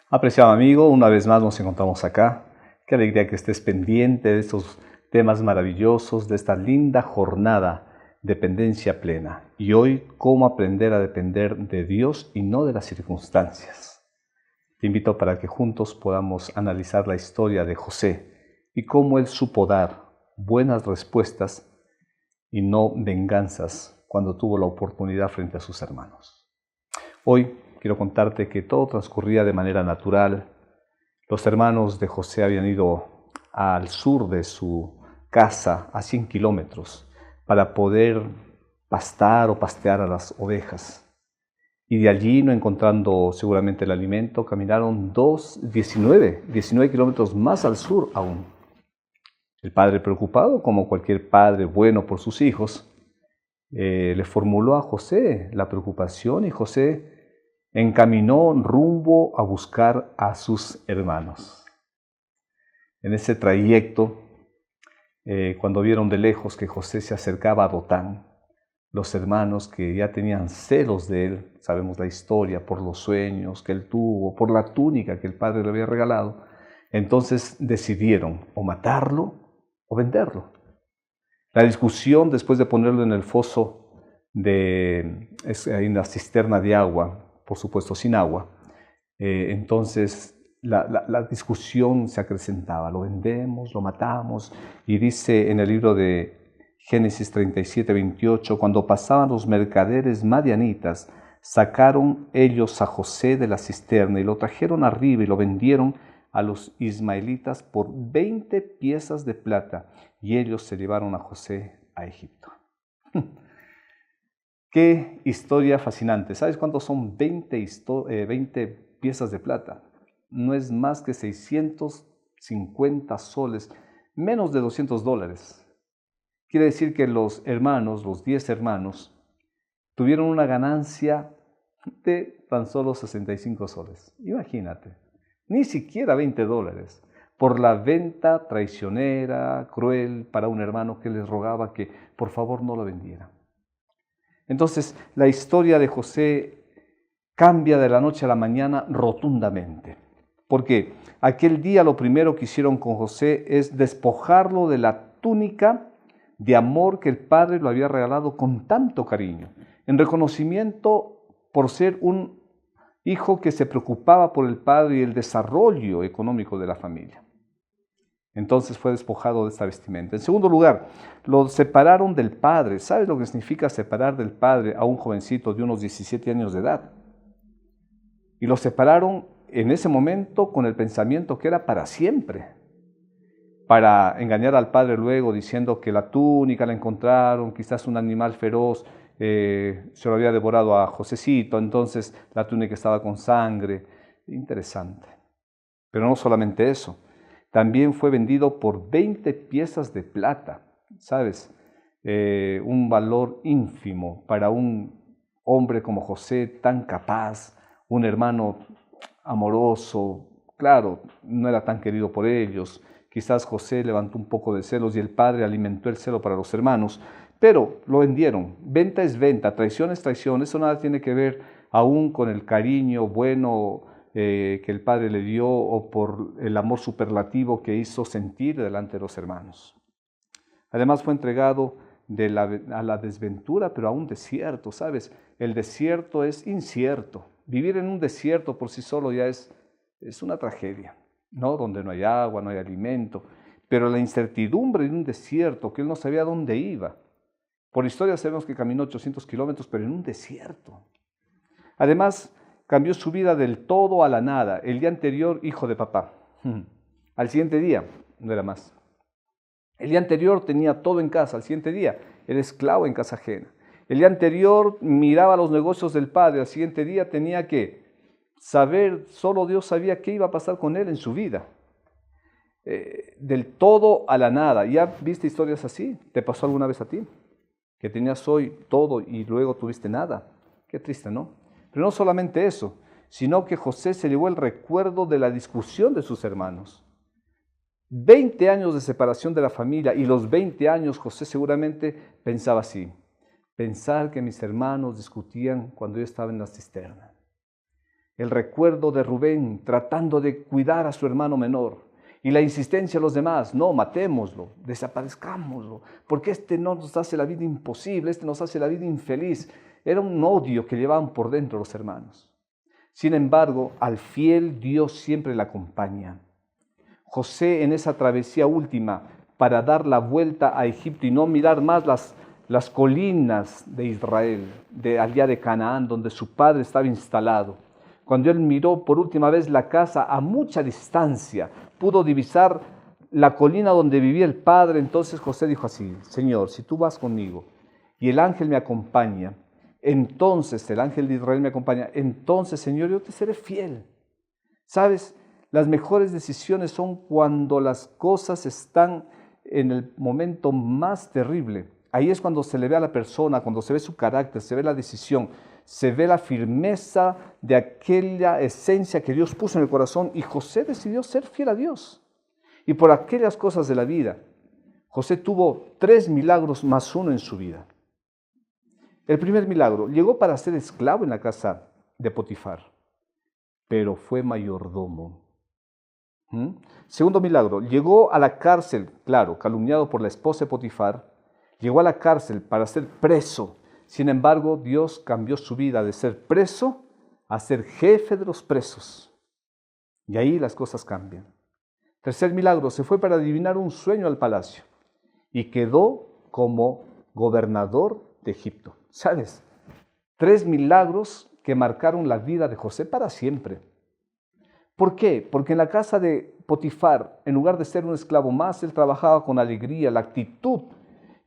Apreciado amigo, una vez más nos encontramos acá. Qué alegría que estés pendiente de estos temas maravillosos, de esta linda jornada, dependencia plena. Y hoy, cómo aprender a depender de Dios y no de las circunstancias. Te invito para que juntos podamos analizar la historia de José y cómo él supo dar buenas respuestas y no venganzas cuando tuvo la oportunidad frente a sus hermanos. Hoy quiero contarte que todo transcurría de manera natural. Los hermanos de José habían ido al sur de su casa, a 100 kilómetros, para poder pastar o pastear a las ovejas. Y de allí, no encontrando seguramente el alimento, caminaron 19 kilómetros más al sur aún. El padre, preocupado, como cualquier padre bueno por sus hijos, le formuló a José la preocupación, y José encaminó rumbo a buscar a sus hermanos. En ese trayecto, cuando vieron de lejos que José se acercaba a Dotán, los hermanos, que ya tenían celos de él, sabemos la historia, por los sueños que él tuvo, por la túnica que el padre le había regalado, entonces decidieron o matarlo o venderlo. La discusión, después de ponerlo en el foso, en la cisterna de agua, por supuesto sin agua, entonces la discusión se acrecentaba: lo vendemos, lo matamos. Y dice en el libro de Génesis 37, 28, cuando pasaban los mercaderes madianitas, sacaron ellos a José de la cisterna y lo trajeron arriba y lo vendieron a los ismaelitas por 20 piezas de plata, y ellos se llevaron a José a Egipto. Qué historia fascinante. ¿Sabes cuántos son 20 piezas de plata? No es más que 650 soles, menos de $200. Quiere decir que los 10 hermanos, tuvieron una ganancia de tan solo 65 soles. Imagínate, ni siquiera $20, por la venta traicionera, cruel, para un hermano que les rogaba que por favor no lo vendiera. Entonces, la historia de José cambia de la noche a la mañana rotundamente. Porque aquel día lo primero que hicieron con José es despojarlo de la túnica de amor que el padre lo había regalado con tanto cariño, en reconocimiento por ser un hijo que se preocupaba por el padre y el desarrollo económico de la familia. Entonces fue despojado de esta vestimenta. En segundo lugar, lo separaron del padre. ¿Sabes lo que significa separar del padre a un jovencito de unos 17 años de edad? Y lo separaron en ese momento con el pensamiento que era para siempre, para engañar al padre luego diciendo que la túnica la encontraron, quizás un animal feroz se lo había devorado a Josecito, entonces la túnica estaba con sangre. Interesante. Pero no solamente eso. También fue vendido por 20 piezas de plata, ¿sabes? Un valor ínfimo para un hombre como José, tan capaz, un hermano amoroso. Claro, no era tan querido por ellos. Quizás José levantó un poco de celos y el padre alimentó el celo para los hermanos, pero lo vendieron. Venta es venta, traición es traición. Eso nada tiene que ver aún con el cariño bueno que el padre le dio, o por el amor superlativo que hizo sentir delante de los hermanos. Además fue entregado a la desventura, pero a un desierto, ¿sabes? El desierto es incierto. Vivir en un desierto por sí solo ya es una tragedia, ¿no? Donde no hay agua, no hay alimento. Pero la incertidumbre de un desierto, que él no sabía dónde iba. Por historia sabemos que caminó 800 kilómetros, pero en un desierto. Además, cambió su vida del todo a la nada. El día anterior, hijo de papá. Al siguiente día, no era más. El día anterior tenía todo en casa. Al siguiente día, era esclavo en casa ajena. El día anterior miraba los negocios del padre. Al siguiente día tenía que saber, solo Dios sabía qué iba a pasar con él en su vida. Del todo a la nada. ¿Ya viste historias así? ¿Te pasó alguna vez a ti? Que tenías hoy todo y luego tuviste nada. Qué triste, ¿no? Pero no solamente eso, sino que José se llevó el recuerdo de la discusión de sus hermanos. 20 años de separación de la familia, y los 20 años José seguramente pensaba así: pensar que mis hermanos discutían cuando yo estaba en la cisterna. El recuerdo de Rubén tratando de cuidar a su hermano menor. Y la insistencia de los demás, no, matémoslo, desaparezcámoslo, porque este no nos hace la vida imposible, este nos hace la vida infeliz. Era un odio que llevaban por dentro los hermanos. Sin embargo, al fiel Dios siempre le acompaña. José en esa travesía última para dar la vuelta a Egipto y no mirar más las colinas de Israel, de allá de Canaán, donde su padre estaba instalado. Cuando él miró por última vez la casa a mucha distancia, pudo divisar la colina donde vivía el padre. Entonces José dijo así: Señor, si tú vas conmigo y el ángel me acompaña, entonces el ángel de Israel me acompaña, entonces, Señor, yo te seré fiel. ¿Sabes? Las mejores decisiones son cuando las cosas están en el momento más terrible. Ahí es cuando se le ve a la persona, cuando se ve su carácter, se ve la decisión, se ve la firmeza de aquella esencia que Dios puso en el corazón. Y José decidió ser fiel a Dios. Y por aquellas cosas de la vida, José tuvo 3 milagros más uno en su vida. El primer milagro, llegó para ser esclavo en la casa de Potifar, pero fue mayordomo. Segundo milagro, llegó a la cárcel, claro, calumniado por la esposa de Potifar, llegó a la cárcel para ser preso. Sin embargo, Dios cambió su vida de ser preso a ser jefe de los presos. Y ahí las cosas cambian. Tercer milagro, se fue para adivinar un sueño al palacio y quedó como gobernador de Egipto. ¿Sabes? 3 milagros que marcaron la vida de José para siempre. ¿Por qué? Porque en la casa de Potifar, en lugar de ser un esclavo más, él trabajaba con alegría. La actitud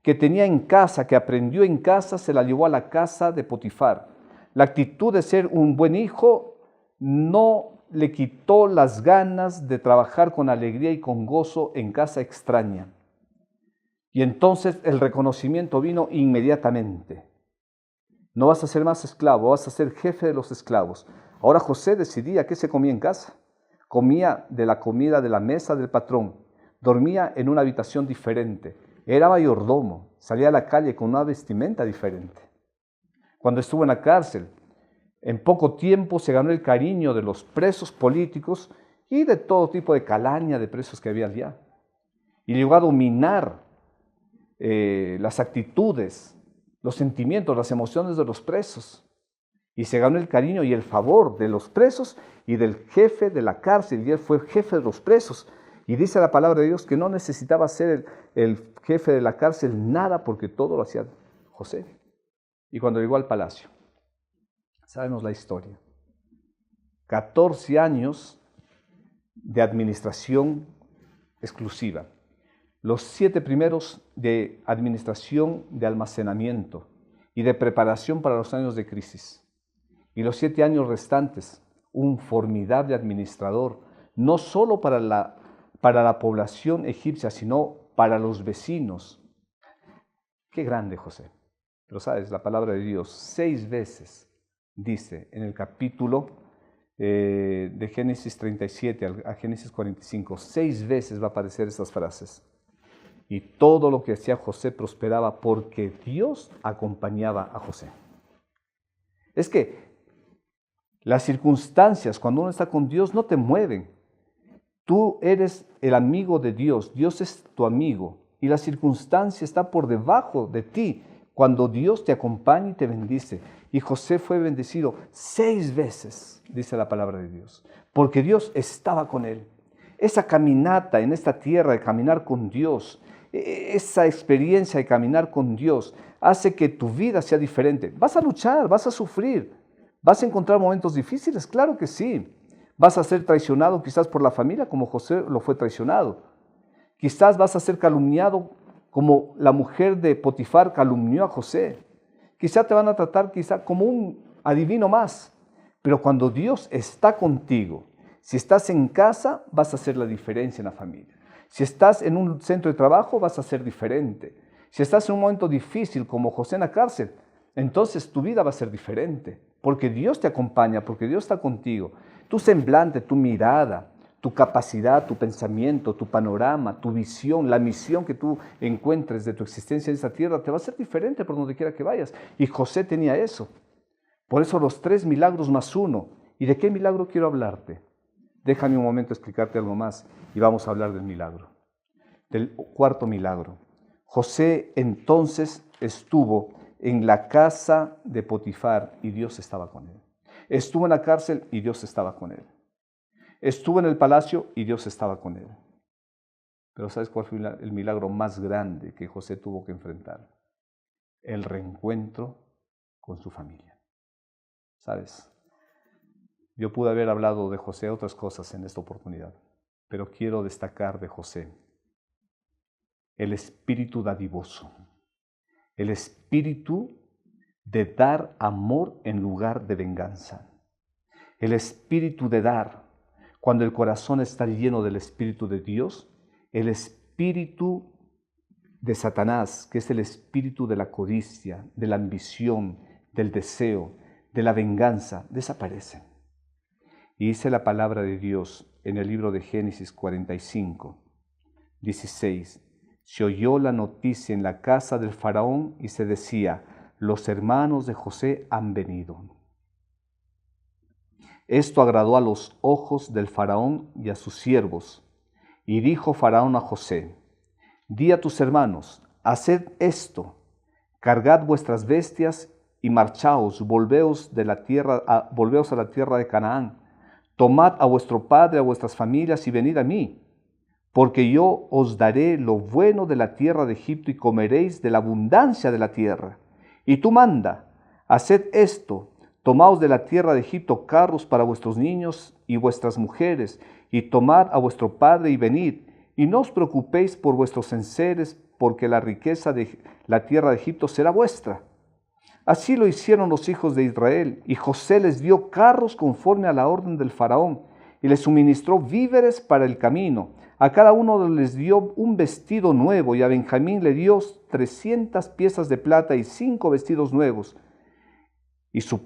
que tenía en casa, que aprendió en casa, se la llevó a la casa de Potifar. La actitud de ser un buen hijo no le quitó las ganas de trabajar con alegría y con gozo en casa extraña. Y entonces el reconocimiento vino inmediatamente. No vas a ser más esclavo, vas a ser jefe de los esclavos. Ahora José decidía qué se comía en casa. Comía de la comida de la mesa del patrón. Dormía en una habitación diferente. Era mayordomo. Salía a la calle con una vestimenta diferente. Cuando estuvo en la cárcel, en poco tiempo se ganó el cariño de los presos políticos y de todo tipo de calaña de presos que había allá. Y llegó a dominar las actitudes, los sentimientos, las emociones de los presos. Y se ganó el cariño y el favor de los presos y del jefe de la cárcel. Y él fue jefe de los presos. Y dice la palabra de Dios que no necesitaba ser el jefe de la cárcel nada, porque todo lo hacía José. Y cuando llegó al palacio, sabemos la historia. 14 años de administración exclusiva. Los 7 primeros de administración de almacenamiento y de preparación para los años de crisis. Y los 7 años restantes, un formidable administrador, no solo para la población egipcia, sino para los vecinos. Qué grande José. Pero sabes, la palabra de Dios 6 veces dice en el capítulo de Génesis 37 a Génesis 45, 6 veces va a aparecer estas frases. Y todo lo que hacía José prosperaba porque Dios acompañaba a José. Es que las circunstancias, cuando uno está con Dios, no te mueven. Tú eres el amigo de Dios, Dios es tu amigo y la circunstancia está por debajo de ti cuando Dios te acompaña y te bendice. Y José fue bendecido 6 veces, dice la palabra de Dios, porque Dios estaba con él. Esa caminata en esta tierra de caminar con Dios, esa experiencia de caminar con Dios hace que tu vida sea diferente. Vas a luchar, vas a sufrir, vas a encontrar momentos difíciles, claro que sí. Vas a ser traicionado quizás por la familia como José lo fue traicionado. Quizás vas a ser calumniado como la mujer de Potifar calumnió a José. Quizás te van a tratar como un adivino más. Pero cuando Dios está contigo, si estás en casa, vas a hacer la diferencia en la familia. Si estás en un centro de trabajo, vas a ser diferente. Si estás en un momento difícil como José en la cárcel, entonces tu vida va a ser diferente. Porque Dios te acompaña, porque Dios está contigo. Tu semblante, tu mirada, tu capacidad, tu pensamiento, tu panorama, tu visión, la misión que tú encuentres de tu existencia en esta tierra te va a ser diferente por donde quiera que vayas. Y José tenía eso. Por eso los 3 milagros más 1 ¿Y de qué milagro quiero hablarte? Déjame un momento explicarte algo más y vamos a hablar del milagro. Del cuarto milagro. José entonces estuvo en la casa de Potifar y Dios estaba con él. Estuvo en la cárcel y Dios estaba con él. Estuvo en el palacio y Dios estaba con él. Pero ¿sabes cuál fue el milagro más grande que José tuvo que enfrentar? El reencuentro con su familia. ¿Sabes? Yo pude haber hablado de José otras cosas en esta oportunidad, pero quiero destacar de José el espíritu dadivoso, el espíritu de dar amor en lugar de venganza, el espíritu de dar. Cuando el corazón está lleno del espíritu de Dios, el espíritu de Satanás, que es el espíritu de la codicia, de la ambición, del deseo, de la venganza, desaparece. Y dice la palabra de Dios en el libro de Génesis 45, 16. Se oyó la noticia en la casa del faraón y se decía: los hermanos de José han venido. Esto agradó a los ojos del faraón y a sus siervos. Y dijo Faraón a José: di a tus hermanos, haced esto, cargad vuestras bestias y marchaos, volveos a la tierra de Canaán. Tomad a vuestro padre, a vuestras familias y venid a mí, porque yo os daré lo bueno de la tierra de Egipto y comeréis de la abundancia de la tierra. Y tú manda, haced esto, tomaos de la tierra de Egipto carros para vuestros niños y vuestras mujeres, y tomad a vuestro padre y venid, y no os preocupéis por vuestros enseres, porque la riqueza de la tierra de Egipto será vuestra. Así lo hicieron los hijos de Israel, y José les dio carros conforme a la orden del faraón, y les suministró víveres para el camino. A cada uno les dio un vestido nuevo, y a Benjamín le dio 300 piezas de plata y 5 vestidos nuevos. Y a su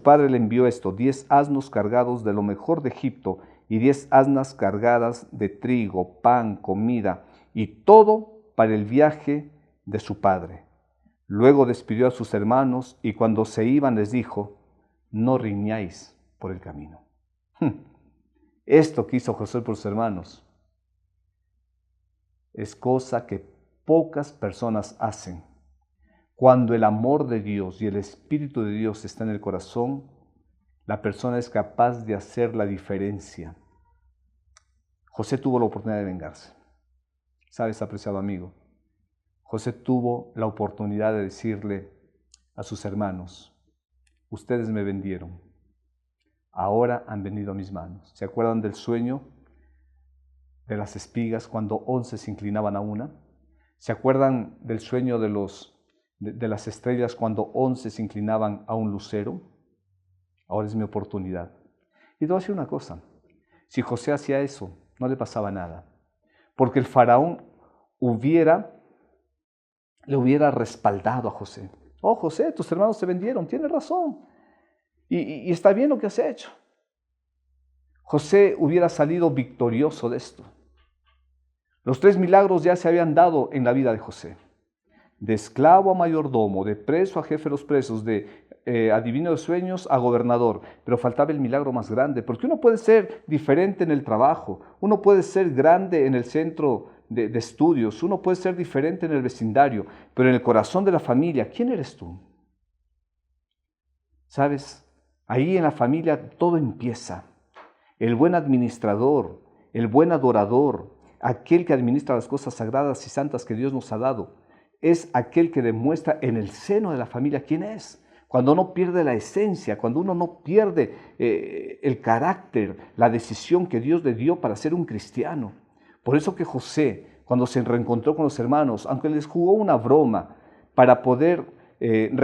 padre le envió esto: 10 asnos cargados de lo mejor de Egipto, y 10 asnas cargadas de trigo, pan, comida, y todo para el viaje de su padre. Luego despidió a sus hermanos, y cuando se iban les dijo: no riñáis por el camino. Esto que hizo José por sus hermanos es cosa que pocas personas hacen. Cuando el amor de Dios y el Espíritu de Dios está en el corazón, la persona es capaz de hacer la diferencia. José tuvo la oportunidad de vengarse. ¿Sabes, apreciado amigo? José tuvo la oportunidad de decirle a sus hermanos: ustedes me vendieron, ahora han venido a mis manos. ¿Se acuerdan del sueño de las espigas cuando 11 se inclinaban a una? ¿Se acuerdan del sueño de las estrellas cuando 11 se inclinaban a un lucero? Ahora es mi oportunidad. Y te voy a decir una cosa: si José hacía eso, no le pasaba nada, porque el faraón le hubiera respaldado a José. Oh, José, tus hermanos te vendieron, tienes razón, y está bien lo que has hecho. José hubiera salido victorioso de esto. Los 3 milagros ya se habían dado en la vida de José: de esclavo a mayordomo, de preso a jefe de los presos, de adivino de sueños a gobernador. Pero faltaba el milagro más grande, porque uno puede ser diferente en el trabajo, uno puede ser grande en el centro de estudios, uno puede ser diferente en el vecindario, pero en el corazón de la familia, ¿quién eres tú? ¿Sabes? Ahí en la familia todo empieza. El buen administrador, el buen adorador, aquel que administra las cosas sagradas y santas que Dios nos ha dado, es aquel que demuestra en el seno de la familia quién es. Cuando uno pierde la esencia, cuando uno no pierde el carácter, la decisión que Dios le dio para ser un cristiano. Por eso que José, cuando se reencontró con los hermanos, aunque les jugó una broma para poder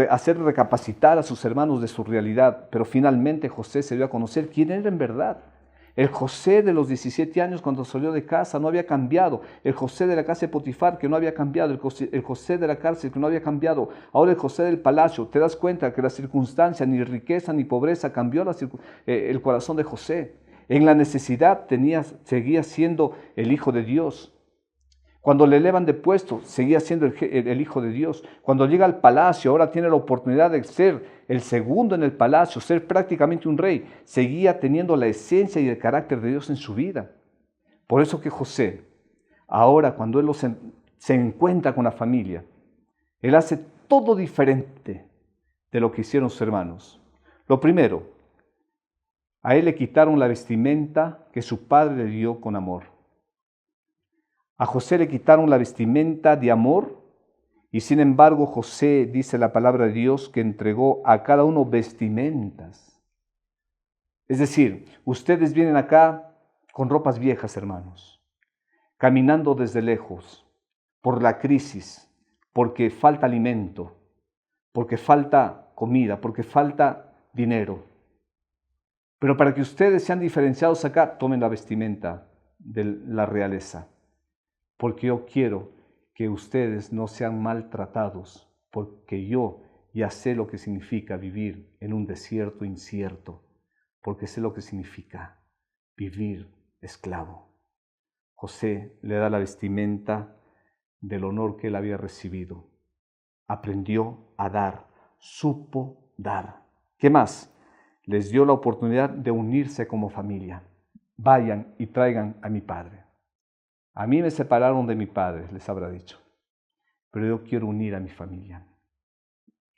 hacer recapacitar a sus hermanos de su realidad, pero finalmente José se dio a conocer quién era en verdad. El José de los 17 años cuando salió de casa no había cambiado. El José de la casa de Potifar que no había cambiado. El José de la cárcel que no había cambiado. Ahora el José del palacio. Te das cuenta que la circunstancia, ni riqueza ni pobreza cambió el corazón de José. En la necesidad seguía siendo el Hijo de Dios. Cuando le elevan de puesto, seguía siendo el Hijo de Dios. Cuando llega al palacio, ahora tiene la oportunidad de ser el segundo en el palacio, ser prácticamente un rey. Seguía teniendo la esencia y el carácter de Dios en su vida. Por eso que José, ahora cuando él se encuentra con la familia, él hace todo diferente de lo que hicieron sus hermanos. Lo primero, a él le quitaron la vestimenta que su padre le dio con amor. A José le quitaron la vestimenta de amor y sin embargo José, dice la palabra de Dios, que entregó a cada uno vestimentas. Es decir, ustedes vienen acá con ropas viejas, hermanos, caminando desde lejos, por la crisis, porque falta alimento, porque falta comida, porque falta dinero. Pero para que ustedes sean diferenciados acá, tomen la vestimenta de la realeza. Porque yo quiero que ustedes no sean maltratados, porque yo ya sé lo que significa vivir en un desierto incierto, porque sé lo que significa vivir esclavo. José le da la vestimenta del honor que él había recibido. Aprendió a dar, supo dar. ¿Qué más? Les dio la oportunidad de unirse como familia. Vayan y traigan a mi padre. A mí me separaron de mi padre, les habrá dicho, pero yo quiero unir a mi familia.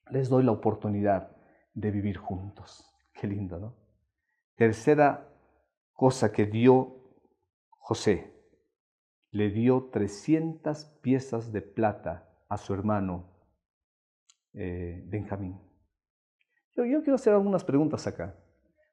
Les doy la oportunidad de vivir juntos. Qué lindo, ¿no? Tercera cosa que dio José, le dio 300 piezas de plata a su hermano Benjamín. Yo quiero hacer algunas preguntas acá.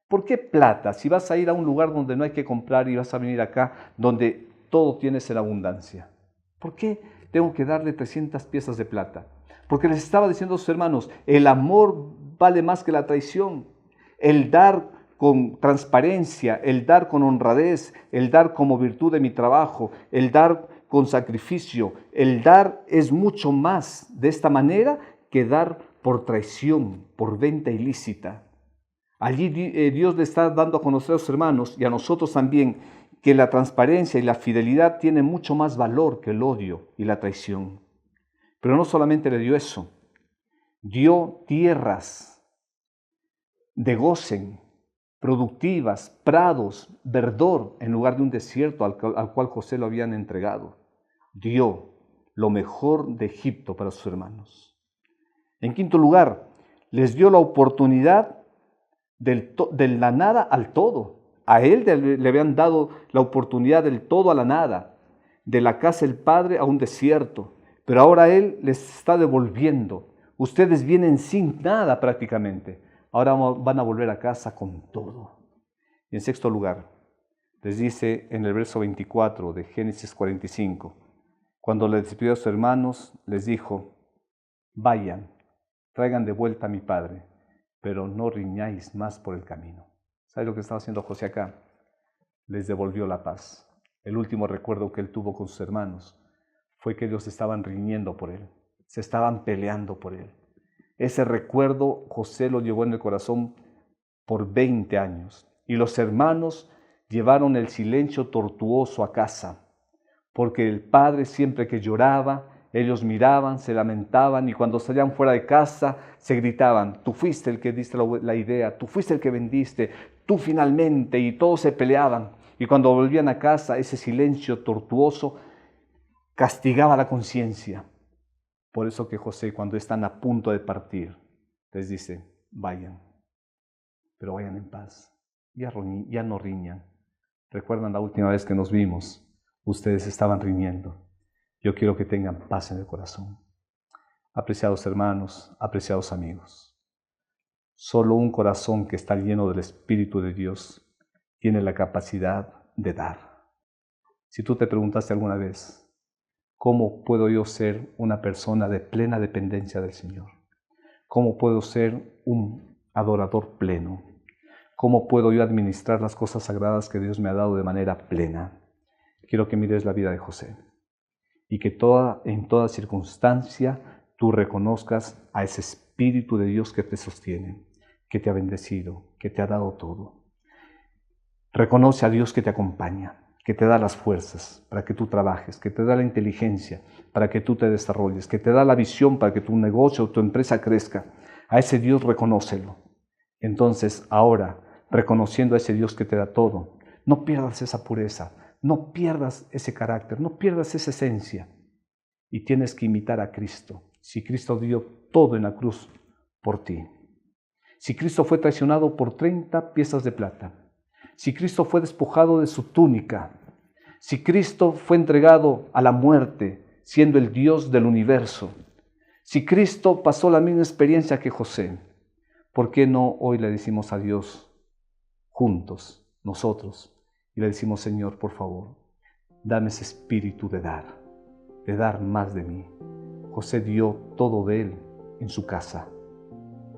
¿Por qué plata? Si vas a ir a un lugar donde no hay que comprar y vas a venir acá donde todo tienes en abundancia. ¿Por qué tengo que darle 300 piezas de plata? Porque les estaba diciendo a sus hermanos, el amor vale más que la traición. El dar con transparencia, el dar con honradez, el dar como virtud de mi trabajo, el dar con sacrificio, el dar es mucho más de esta manera que dar por traición, por venta ilícita. Allí Dios le está dando a conocer a sus hermanos y a nosotros también que la transparencia y la fidelidad tienen mucho más valor que el odio y la traición. Pero no solamente le dio eso, dio tierras de gocen, productivas, prados, verdor, en lugar de un desierto al cual José lo habían entregado. Dio lo mejor de Egipto para sus hermanos. En quinto lugar, les dio la oportunidad de la nada al todo. A él le habían dado la oportunidad del todo a la nada, de la casa del Padre a un desierto, pero ahora él les está devolviendo. Ustedes vienen sin nada prácticamente, ahora van a volver a casa con todo. Y en sexto lugar, les dice en el verso 24 de Génesis 45, cuando les despidió a sus hermanos, les dijo, vayan, traigan de vuelta a mi padre, pero no riñáis más por el camino. ¿Sabe lo que estaba haciendo José acá? Les devolvió la paz. El último recuerdo que él tuvo con sus hermanos fue que ellos estaban riñendo por él, se estaban peleando por él. Ese recuerdo José lo llevó en el corazón por 20 años. Y los hermanos llevaron el silencio tortuoso a casa, porque el padre siempre que lloraba, ellos miraban, se lamentaban y cuando salían fuera de casa se gritaban, tú fuiste el que diste la idea, tú fuiste el que vendiste, tú finalmente, y todos se peleaban. Y cuando volvían a casa, ese silencio tortuoso castigaba la conciencia. Por eso que José, cuando están a punto de partir, les dice, vayan, pero vayan en paz, ya no riñan. ¿Recuerdan la última vez que nos vimos? Ustedes estaban riñendo. Yo quiero que tengan paz en el corazón. Apreciados hermanos, apreciados amigos, solo un corazón que está lleno del Espíritu de Dios tiene la capacidad de dar. Si tú te preguntaste alguna vez, ¿cómo puedo yo ser una persona de plena dependencia del Señor? ¿Cómo puedo ser un adorador pleno? ¿Cómo puedo yo administrar las cosas sagradas que Dios me ha dado de manera plena? Quiero que mires la vida de José y que en toda circunstancia tú reconozcas a ese Espíritu de Dios que te sostiene, que te ha bendecido, que te ha dado todo. Reconoce a Dios que te acompaña. que te da las fuerzas para que tú trabajes, que te da la inteligencia para que tú te desarrolles, que te da la visión para que tu negocio o tu empresa crezca. A ese Dios reconócelo. Entonces, ahora, reconociendo a ese Dios que te da todo, no pierdas esa pureza, no pierdas ese carácter, no pierdas esa esencia. Y tienes que imitar a Cristo. Si Cristo dio todo en la cruz por ti. Si Cristo fue traicionado por 30 piezas de plata. Si Cristo fue despojado de su túnica. Si Cristo fue entregado a la muerte, siendo el Dios del universo. Si Cristo pasó la misma experiencia que José, ¿por qué no hoy le decimos a Dios juntos, nosotros, y le decimos, Señor, por favor, dame ese espíritu de dar más de mí? José dio todo de él en su casa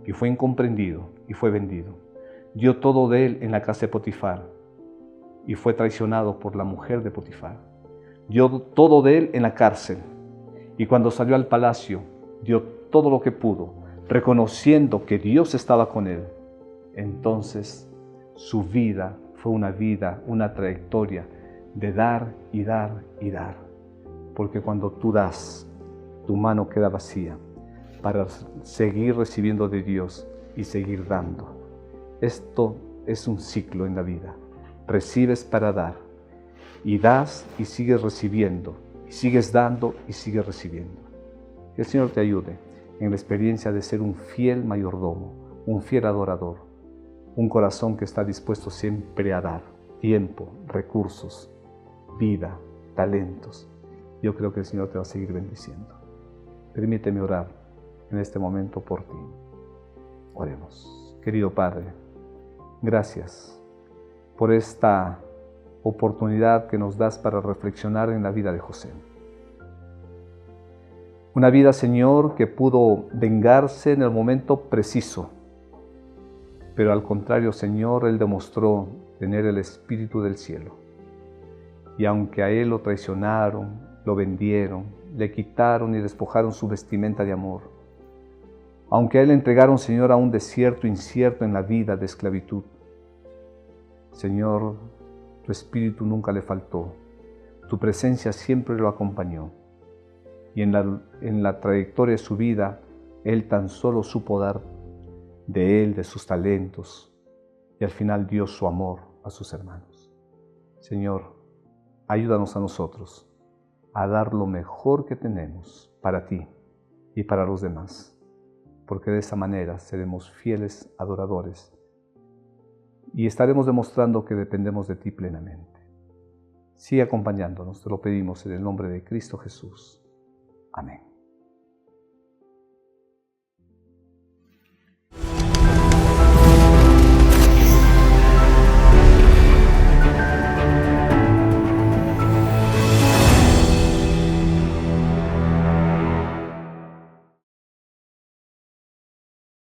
y fue incomprendido y fue vendido. Dio todo de él en la casa de Potifar y fue traicionado por la mujer de Potifar. Dio todo de él en la cárcel y cuando salió al palacio dio todo lo que pudo, reconociendo que Dios estaba con él. Entonces su vida fue una trayectoria de dar y dar y dar. Porque cuando tú das, tu mano queda vacía para seguir recibiendo de Dios y seguir dando. Esto es un ciclo en la vida. Recibes para dar y das y sigues recibiendo y sigues dando y sigues recibiendo. Que el Señor te ayude en la experiencia de ser un fiel mayordomo, un fiel adorador, un corazón que está dispuesto siempre a dar tiempo, recursos, vida, talentos. Yo creo que el Señor te va a seguir bendiciendo. Permíteme orar en este momento por ti. Oremos. Querido Padre, gracias por esta oportunidad que nos das para reflexionar en la vida de José. Una vida, Señor, que pudo vengarse en el momento preciso, pero al contrario, Señor, Él demostró tener el Espíritu del cielo. Y aunque a Él lo traicionaron, lo vendieron, le quitaron y despojaron su vestimenta de amor, aunque a Él le entregaron, Señor, a un desierto incierto en la vida de esclavitud, Señor, tu Espíritu nunca le faltó, tu presencia siempre lo acompañó. Y en la trayectoria de su vida, Él tan solo supo dar de Él, de sus talentos, y al final dio su amor a sus hermanos. Señor, ayúdanos a nosotros a dar lo mejor que tenemos para ti y para los demás, porque de esa manera seremos fieles adoradores y estaremos demostrando que dependemos de ti plenamente. Sigue acompañándonos, te lo pedimos en el nombre de Cristo Jesús. Amén.